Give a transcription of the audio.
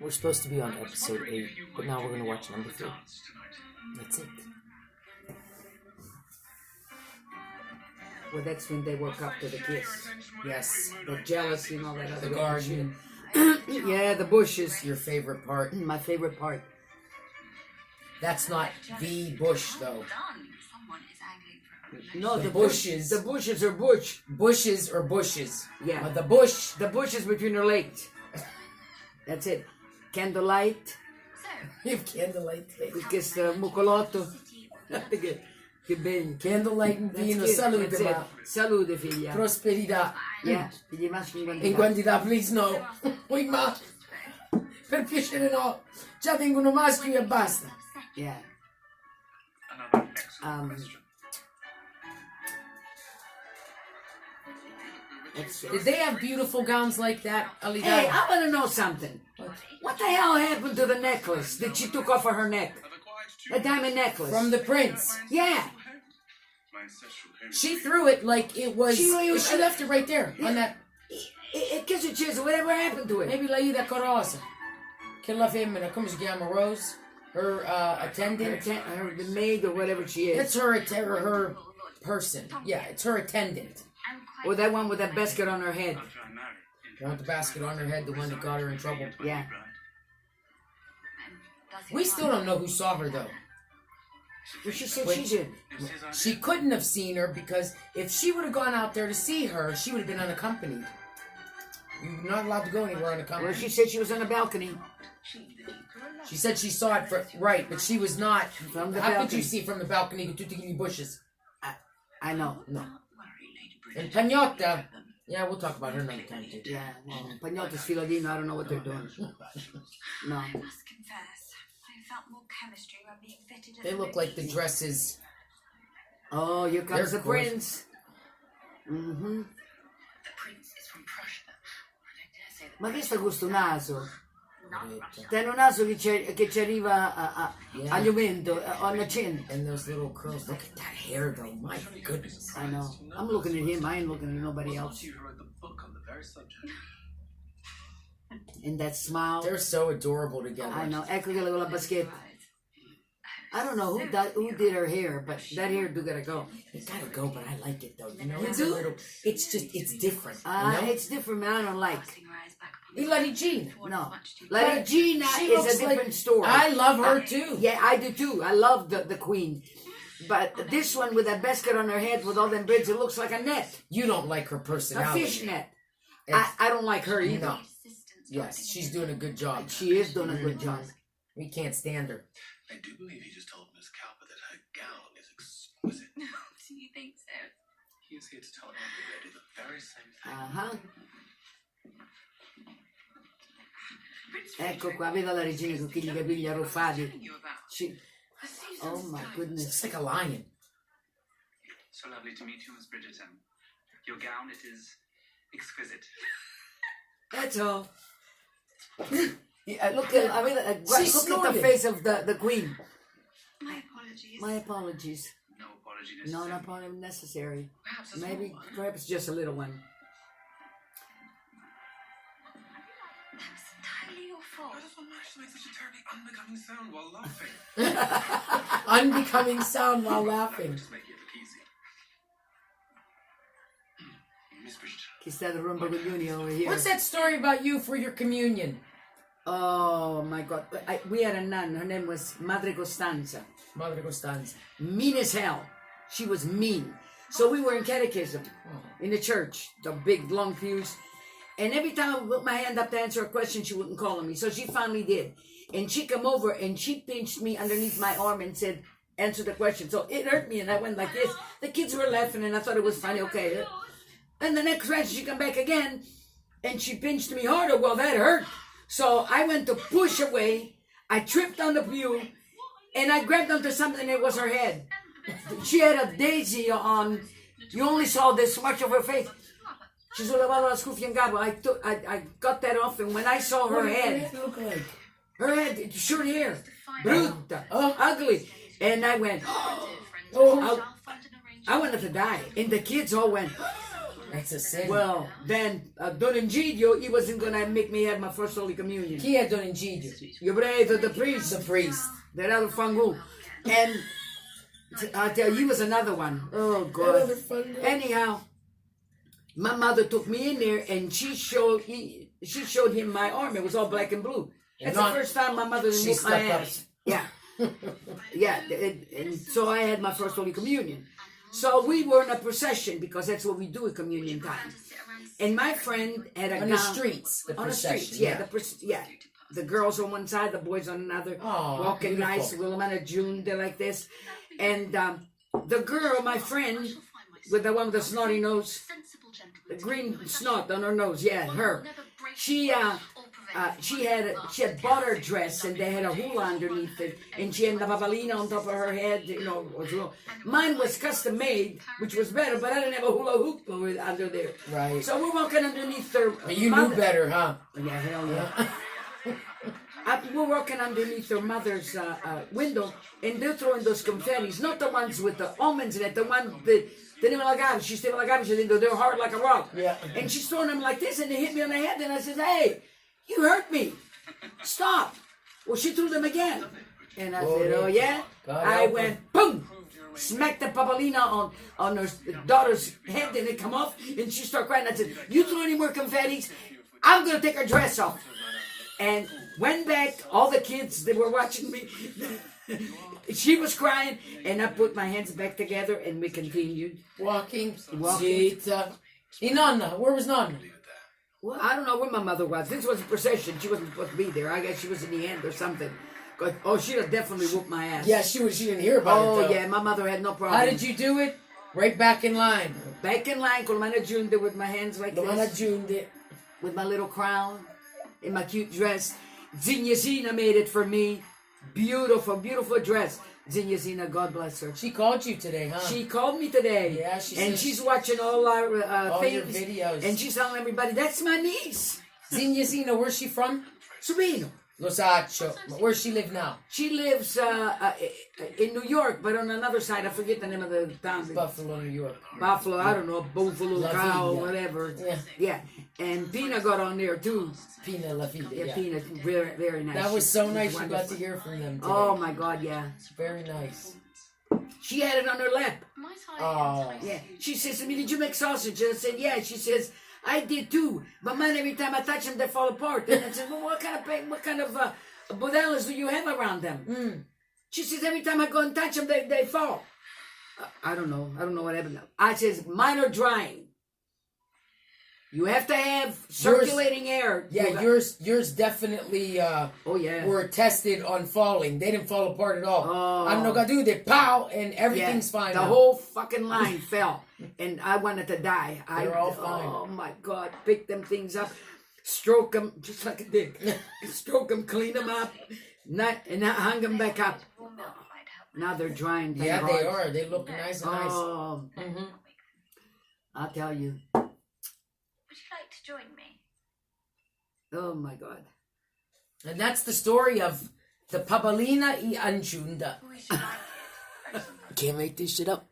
We're supposed to be on episode 8, but now we're going to watch number 3. That's it. Well, that's when they woke up to the kiss. Yes. The jealousy and all that other The garden. Yeah, the bushes. Your favorite part. My favorite part. That's not the bush, though. No, the bushes. The bushes are bush. Bushes or bushes. Yeah. But the bush. The bushes between her legs. That's it. Candlelight. You have candlelight. Questo mucolotto. Che bello. Candlelight and vino. Salute, ma. Salute, figlia. Prosperità. Yeah. Figli maschi in quantità. In quantità, please no. Poi ma. Per piacere no. Già vengono maschi e basta. Yeah. Did they have beautiful gowns like that, Alida? Hey, I want to know something. What the hell happened to the necklace that she took off of her neck? A diamond necklace. From the prince. Yeah. She threw it like it was... She left it right there on that... Che succede? Whatever happened to it? Maybe Laida Corosa. Che la femmina, come si chiama? Rose? Her attendant? Her the maid or whatever she is. It's her person. Yeah, it's her attendant. Or that one with that basket on her head. The one with the basket on her head, the one that got her in trouble. Yeah. We still don't know who saw her, though. Well, she said she did. She couldn't have seen her because if she would have gone out there to see her, she would have been unaccompanied. You're not allowed to go anywhere unaccompanied. Well, she said she was on the balcony. She said she saw it right, but she was not. From the How balcony. could you see from the balcony with tutti bushes? I know. No. And Pagnotta, yeah, we'll talk about her another time too. Yeah, well, Pagnotta's Filodino, I don't know what they're doing. No. I must confess, I felt more chemistry when being fitted at They look like the dresses. Oh, here comes They're the prince. Mm-hmm. The prince is from Prussia. I dare say that Ma che sta con sto naso? not Ten un naso che ci arriva agli aumento, on the chin. And those little curls. Look at that hair, though. My goodness. I know. I'm looking at him. I ain't looking at nobody else. And that smile. They're so adorable together. I know. Ecco quella con la baschetta. I don't know who did her hair, but that hair do gotta go. It gotta go, but I like it though. You know, You it's do? a little. It's just, it's different. You know? It's different, man. I don't like. Lady Jean. No. Lady Gina She is looks a different like, story. I love her too. Yeah, I do too. I love the queen. But this one with that basket on her head with all them braids, it looks like a net. You don't like her A personality. fish net. I don't like her either. No. Yes, she's doing a good job. She is doing a good job. We can't stand her. I do believe he just told Miss Cowper that her gown is exquisite. Do you think so? He is here to tell Andrew they do the very same thing. Uh-huh. Ecco qua, veda la regina con quei capelli arruffati. Oh my goodness. It's like a lion. So lovely to meet you, Miss Bridgerton. Your gown, it is exquisite. That's all. Look at the face of the queen. My apologies. My apologies. No apology No, necessary. not apology necessary. Perhaps a small one. Perhaps just a little one. That was entirely your fault. Why does one manage to make such a terribly unbecoming sound while laughing? Unbecoming sound while laughing. Just make it look easy. Miss Bridgerton. Chissà the rumba coglioni over here. What's that story about you for your communion? Oh my God. We had a nun. Her name was Madre Costanza. Madre Costanza. Mean as hell. She was mean. So we were in catechism in the church, the big long pews. And every time I put my hand up to answer a question, she wouldn't call on me. So she finally did. And she came over and she pinched me underneath my arm and said, answer the question. So it hurt me and I went like this. The kids were laughing and I thought it was funny. Okay. And the next question, she come back again and she pinched me harder. Well, that hurt. So I went to push away. I tripped on the pew and I grabbed onto something and it was her head. She had a daisy on. You only saw this much of her face. She sollevava la scuffia in capo. I got that off and when I saw her head, look like? her head, short hair, brutta, ugly. And I went, Oh, I wanted to die. And the kids all went, That's a sin. Well, then Don Egidio, he wasn't gonna make me have my first Holy Communion. Chi è Don Egidio? Your brother, the priest, The priest. that other fangu, and I tell you, he was another one. Oh God. Another fangu. Anyhow, my mother took me in there, and she showed him my arm. It was all black and blue. That's the first time my mother She whooped my stuck up. ass. Yeah. Yeah, and so I had my first Holy Communion. So we were in a procession because that's what we do at communion time. And my friend had a On the streets, the on the procession. streets, yeah, the girls on one side, the boys on another, Aw, walking beautiful. nice, Willamette June, they're like this. And the girl, my friend, with the one with the snotty nose, the green snot on her nose, yeah, her. She had bought her dress, and they had a hula underneath it, and she had the babalina on top of her head. Mine was custom made, which was better, but I didn't have a hula hoop under there. Right. So we're walking underneath her. But you knew better, huh? Yeah, hell yeah. We're walking underneath her mother's window, and they're throwing those confettis, not the ones with the almonds in it, the one that. They're hard like a rock. Yeah. And she's throwing them like this, and they hit me on the head. And I said, "Hey, you hurt me. Stop." Well, she threw them again. And I said, "Oh, yeah?" God I help her. went, boom, smacked the papalina on her daughter's head, and it come off, and she started crying. I said, "You throw any more confettis, I'm going to take her dress off." And went back, all the kids that were watching me, she was crying, and I put my hands back together, and we continued. Walking. Walking. Zita. Nonna, where was Nonna? Well, I don't know where my mother was. This was a procession. She wasn't supposed to be there. I guess she was in the end or something. Oh, she'd have definitely whooped my ass. Yeah, she didn't hear about it, Oh, though. yeah, my mother had no problem. How did you do it? Right back in line. Back in line, Colomana June, with my hands like Nonna this. June did. With my little crown, in my cute dress. Zinyazina made it for me. Beautiful, beautiful dress. Zinyazina, God bless her. She called you today, huh? She called me today. Yeah, she and says- she's watching all our all your things. videos. And she's telling everybody, that's my niece. Zinyazina, where's she from? Sabino. Los Angeles. Where she live now? She lives in New York, but on another side. I forget the name of the town. Buffalo, New York. Buffalo, I don't know, Buffalo, La cow, Vida. whatever. Yeah. Yeah. And Pina got on there too. Pina La Vida. Yeah, Yeah. Pina, very, very nice. That was so She's nice you wonderful. got to hear from them today. Oh my God, yeah. Very nice. She had it on her lap. Oh. Yeah. She says to me, "Did you make sausage?" And I said, "Yeah." She says, "I did too. But man, every time I touch them, they fall apart." And I said, "Well, what kind of bodelas do you have around them?" She says, "Every time I go and touch them, they fall." I don't know. I don't know what happened. I says, "Mine are drying. You have to have circulating air." Yeah, yours definitely Oh yeah. were tested on falling. They didn't fall apart at all. Oh. I don't know what to do. They pow and everything's fine. The now. whole fucking line fell, and I wanted to die. They're all fine. Oh my God! Pick them things up, stroke them just like a dick. Stroke them, clean them up, and hang them back up. Now they're drying. thank Yeah, God. they are. They look nice and nice. Oh, Mm-hmm. I'll tell you. Would you like to join me? Oh my God. And that's the story of the Pabalina y Anjunda. We should like Can't make this shit up.